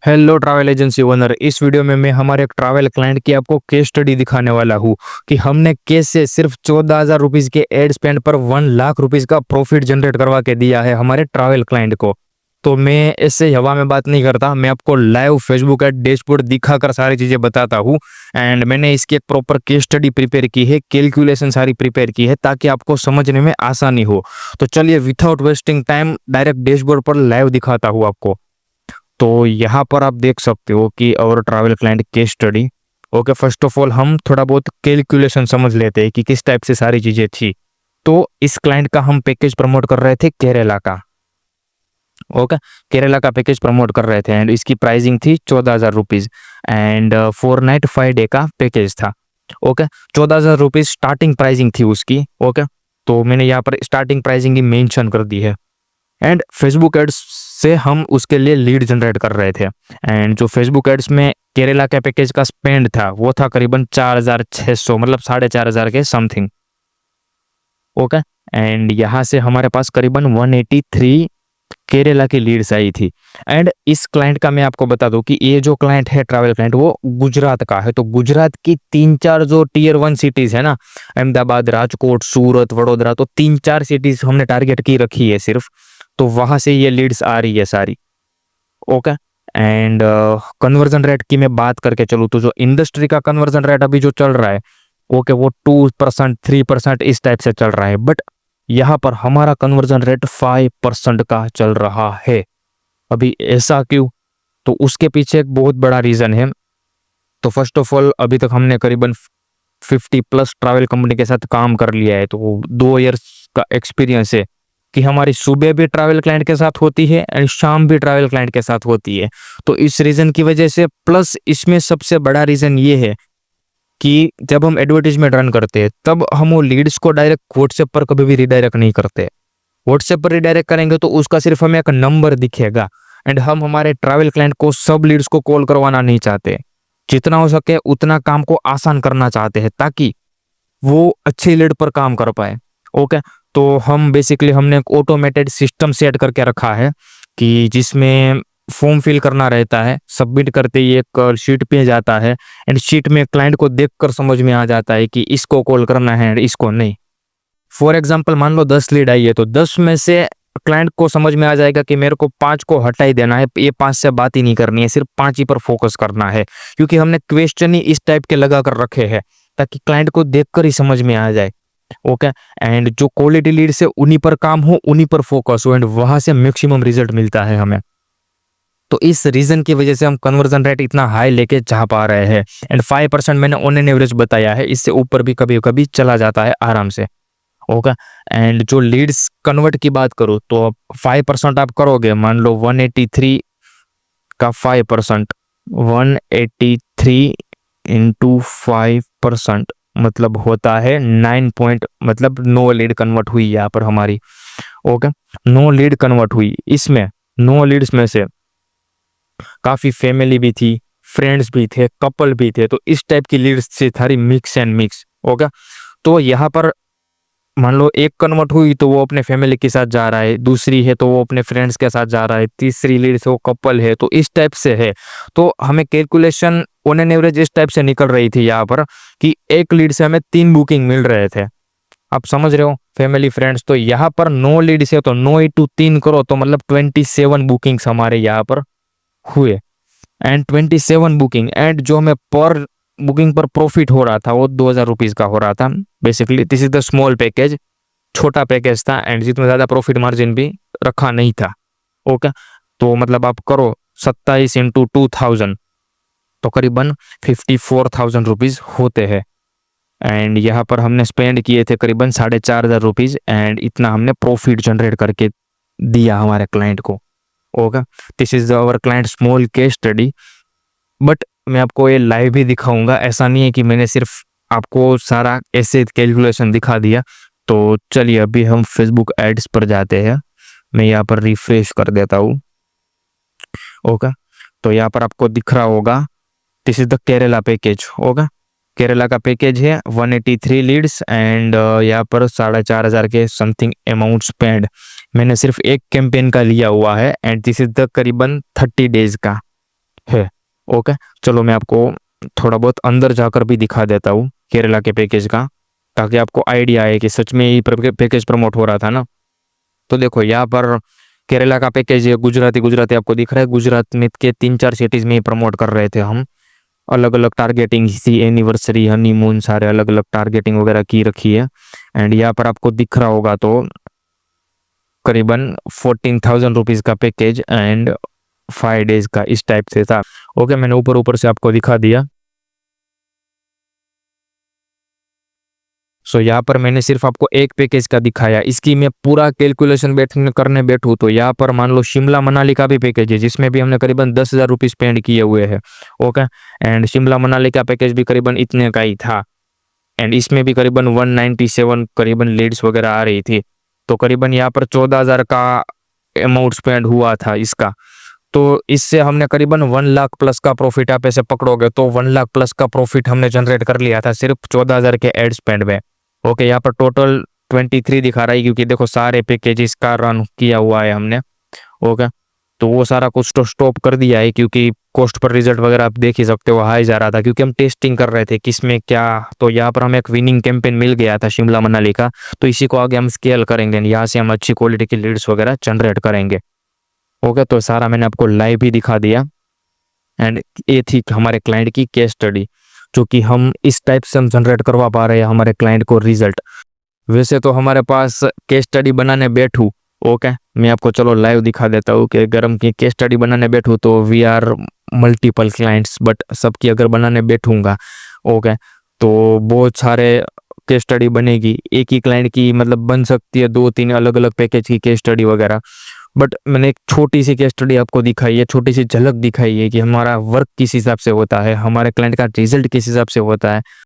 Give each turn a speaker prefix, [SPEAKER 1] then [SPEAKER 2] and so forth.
[SPEAKER 1] Hello travel agency owner. इस video में मैं हमारे एक ट्रैवल क्लाइंट की आपको केस स्टडी दिखाने वाला हूँ कि हमने कैसे सिर्फ 14,000 रुपीज के एड स्पेंड पर 1 लाख रुपीज का प्रॉफिट जनरेट करवा के दिया है हमारे ट्रैवल क्लाइंट को। तो मैं ऐसे हवा में बात नहीं करता, मैं आपको लाइव फेसबुक एड डैशबोर्ड दिखाकर सारी चीजें बताता हूँ। एंड मैंने इसकी एक प्रॉपर केस स्टडी प्रिपेयर की है, कैलकुलेशन सारी प्रिपेयर की है ताकि आपको समझने में आसानी हो। तो चलिए without wasting time direct dashboard पर लाइव दिखाता हूँ आपको। तो यहाँ पर आप देख सकते हो कि और travel client case study. Okay, first of all हम थोड़ा बहुत कैलकुलेशन समझ लेते हैं कि किस टाइप से सारी चीजें थी। तो इस क्लाइंट का हम पैकेज प्रमोट कर रहे थे केरला का। ओके, केरला का पैकेज प्रमोट कर रहे थे एंड इसकी प्राइसिंग थी 14,000 रुपीज एंड 4 नाइट 5 डे का पैकेज था। ओके, 14,000 रुपीज स्टार्टिंग प्राइसिंग थी उसकी। ओके, तो मैंने यहाँ पर स्टार्टिंग प्राइसिंग ही मेंशन कर दी है। एंड फेसबुक एड्स से हम उसके लिए लीड जनरेट कर रहे थे। एंड जो फेसबुक एड्स में केरला के पैकेज का स्पेंड था वो था करीबन 4,600, मतलब 4,500 के समथिंग। ओके, एंड यहाँ से हमारे पास करीबन 183 केरला की लीड्स आई थी। एंड इस क्लाइंट का मैं आपको बता दूं कि ये जो क्लाइंट है ट्रैवल क्लाइंट वो गुजरात का है। तो गुजरात की 3-4 जो टियर 1 सिटीज है ना, अहमदाबाद, राजकोट, सूरत, वडोदरा, तो 3-4 सिटीज हमने टारगेट की रखी है सिर्फ। तो वहां से ये लीड्स आ रही है सारी। ओके, एंड कन्वर्जन रेट की मैं बात करके चलूँ तो जो इंडस्ट्री का कन्वर्जन रेट अभी जो चल रहा है, ओके, वो 2% 3% इस टाइप से चल रहा है। बट यहाँ पर हमारा कन्वर्जन रेट 5% का चल रहा है। अभी ऐसा क्यों? तो उसके पीछे एक बहुत बड़ा रीजन है। तो फर्स्ट ऑफ ऑल अभी तक हमने करीबन 50+ ट्रैवल कंपनी के साथ काम कर लिया है। तो 2 इयर्स का एक्सपीरियंस है कि हमारी सुबह भी ट्रैवल क्लाइंट के साथ होती है एंड शाम भी ट्रैवल क्लाइंट के साथ होती है। तो इस रीजन की वजह से, प्लस इसमें सबसे बड़ा रीजन ये है कि जब हम एडवर्टीजमेंट रन करते हैं तब हम वो लीड्स को डायरेक्ट व्हाट्सएप पर कभी भी रिडायरेक्ट नहीं करते। व्हाट्सएप पर रिडायरेक्ट करेंगे तो उसका सिर्फ हमें एक नंबर दिखेगा एंड हम हमारे ट्रैवल क्लाइंट को सब लीड्स को कॉल करवाना नहीं चाहते। जितना हो सके उतना काम को आसान करना चाहते हैं ताकि वो अच्छी लीड पर काम कर पाए। ओके, तो हम बेसिकली हमने एक ऑटोमेटेड सिस्टम सेट करके रखा है कि जिसमें फॉर्म फिल करना रहता है, सबमिट करते ही एक शीट पे जाता है एंड शीट में क्लाइंट को देखकर समझ में आ जाता है कि इसको कॉल करना है एंड इसको नहीं। फॉर एग्जाम्पल मान लो 10 लीड आई है तो 10 में से क्लाइंट को समझ में आ जाएगा कि मेरे को 5 को हटा ही देना है, ये 5 से बात ही नहीं करनी है, सिर्फ 5 ही पर फोकस करना है। क्योंकि हमने क्वेश्चन ही इस टाइप के लगा कर रखे हैं ताकि क्लाइंट को देखकर ही समझ में आ जाए। ओके, एंड जो क्वालिटी लीड से उन्हीं पर काम हो, उन्हीं पर फोकस हो एंड वहां से मैक्सिमम रिजल्ट मिलता है हमें। तो इस रीजन की वजह से हम कन्वर्जन रेट इतना हाई लेके जा पा रहे हैं। एंड 5% मैंने ऑन एन एवरेज बताया है, इससे ऊपर भी कभी कभी चला जाता है आराम से। ओके, एंड जो लीड्स कन्वर्ट की बात करूँ तो 5% आप करोगे, मान लो 183 का 5%, 183 इंटू 5% मतलब होता है 9 पॉइंट, मतलब 9 लीड कन्वर्ट हुई यहाँ पर हमारी। ओके, 9 लीड कन्वर्ट हुई। इसमें 9 लीड्स में से काफी फैमिली भी थी, फ्रेंड्स भी थे, कपल भी थे। तो इस टाइप की लीड्स थी सारी, मिक्स एंड मिक्स। ओके, तो यहाँ पर मान लो एक कन्वर्ट हुई तो वो अपने फैमिली के साथ जा रहा है, दूसरी है तो वो अपने फ्रेंड्स के साथ जा रहा है, तीसरी लीड से वो कपल है, तो इस टाइप से है। तो हमें कैलकुलेशन ऑन एन एवरेज इस टाइप से निकल रही थी यहाँ पर कि एक लीड से हमें 3 बुकिंग मिल रहे थे। आप समझ रहे हो, फैमिली फ्रेंड्स। तो यहाँ पर 9 लीड से तो 9 इंटू 3 करो तो मतलब 27 बुकिंग्स हमारे यहाँ पर हुए। एंड 27 बुकिंग एंड जो हमें पर बुकिंग पर प्रॉफिट हो रहा था वो 2,000 रुपीज का हो रहा था। Basically this is the small package, छोटा पैकेज था एंड जिसमें ज्यादा प्रॉफिट मार्जिन भी रखा नहीं था। ओके, तो मतलब आप करो 27 इंटू 2,000 तो करीबन 54,000 रुपीज होते हैं। एंड यहाँ पर हमने स्पेंड किए थे करीबन 4,500 रुपीज एंड इतना हमने प्रॉफिट जनरेट करके दिया हमारे क्लाइंट को। Okay, this is our client small case study. But मैं आपको ये लाइव भी दिखाऊंगा, ऐसा नहीं है कि मैंने सिर्फ आपको सारा ऐसे कैलकुलेशन दिखा दिया। तो चलिए अभी हम फेसबुक एड्स पर जाते हैं। मैं यहाँ पर रिफ्रेश कर देता हूँ। ओके, तो यहाँ पर आपको दिख रहा होगा this is the Kerala package. Okay, Kerala का पैकेज है 183 लीड्स एंड यहाँ पर 4,500 के समथिंग अमाउंट स्पेंड। मैंने सिर्फ एक कैंपेन का लिया हुआ है एंड दिस इज द करीबन 30 डेज का। है। ओके, चलो मैं आपको थोड़ा बहुत अंदर जाकर भी दिखा देता हूँ केरला के पैकेज का, ताकि आपको आइडिया आए कि सच में ये पैकेज प्रमोट हो रहा था ना। तो देखो यहाँ पर केरला का पैकेज है, गुजराती गुजराती आपको दिख रहा है, गुजरात में के 3-4 सिटीज में ही प्रमोट कर रहे थे हम। अलग अलग टारगेटिंग, सी एनिवर्सरी, हनीमून, सारे अलग अलग टारगेटिंग वगैरह की रखी है। एंड यहाँ पर आपको दिख रहा होगा तो करीबन 14,000 रुपीज़ का पैकेज एंड 5 डेज का इस टाइप से था। ओके, मैंने ऊपर ऊपर से आपको दिखा दिया। सो यहाँ पर मैंने सिर्फ आपको एक पैकेज का दिखाया, इसकी मैं पूरा कैलकुलेशन करने बैठूँ तो यहाँ पर मान लो शिमला मनाली का भी पैकेज है, जिसमें भी हमने करीबन 10,000 रुपीज़ स्पेंड किए हुए हैं। ओके, एंड शिमला मनाली का पैकेज भी करीबन इतने का ही था। एंड इसमें भी करीबन 197 करीबन लीड्स वगैरह आ रही थी। तो करीबन यहाँ पर 14,000 का अमाउंट स्पेंड हुआ था इसका। तो इससे हमने करीबन 1 लाख प्लस का प्रॉफिट, आप ऐसे पकड़ोगे तो 1 लाख प्लस का प्रॉफिट हमने जनरेट कर लिया था सिर्फ 14,000 के एड स्पेंड में। ओके, यहाँ पर टोटल 23 दिखा रहा है, क्योंकि देखो सारे पैकेजेस का रन किया हुआ है हमने। ओके, तो वो सारा कुछ तो स्टॉप कर दिया है, क्योंकि कॉस्ट पर रिजल्ट वगैरह आप देख ही सकते हो हाई जा रहा था, क्योंकि हम टेस्टिंग कर रहे थे किसमें क्या। तो यहाँ पर हमें एक विनिंग कैंपेन मिल गया था शिमला मनाली का, तो इसी को आगे हम स्केल करेंगे, यहाँ से हम अच्छी क्वालिटी की लीड्स वगैरह जनरेट करेंगे। ओके, तो सारा मैंने आपको लाइव ही दिखा दिया। एंड ये थी हमारे क्लाइंट की केस स्टडी, जो कि हम इस टाइप से हम जनरेट करवा पा रहे हैं हमारे क्लाइंट को रिजल्ट। वैसे तो हमारे पास केस स्टडी बनाने बैठूँ, ओके, मैं आपको चलो लाइव दिखा देता हूँ कि अगर हम की केस स्टडी बनाने बैठूँ तो we are multiple clients, but सबकी अगर बनाने बैठूँगा, ओके, तो बहुत सारे केस स्टडी बनेगी। एक ही क्लाइंट की मतलब बन सकती है 2-3 अलग अलग पैकेज की केस स्टडी वगैरह। बट मैंने एक छोटी सी केस स्टडी आपको दिखाई है, छोटी सी झलक दिखाई है कि हमारा वर्क किस हिसाब से होता है, हमारे क्लाइंट का रिजल्ट किस हिसाब से होता है।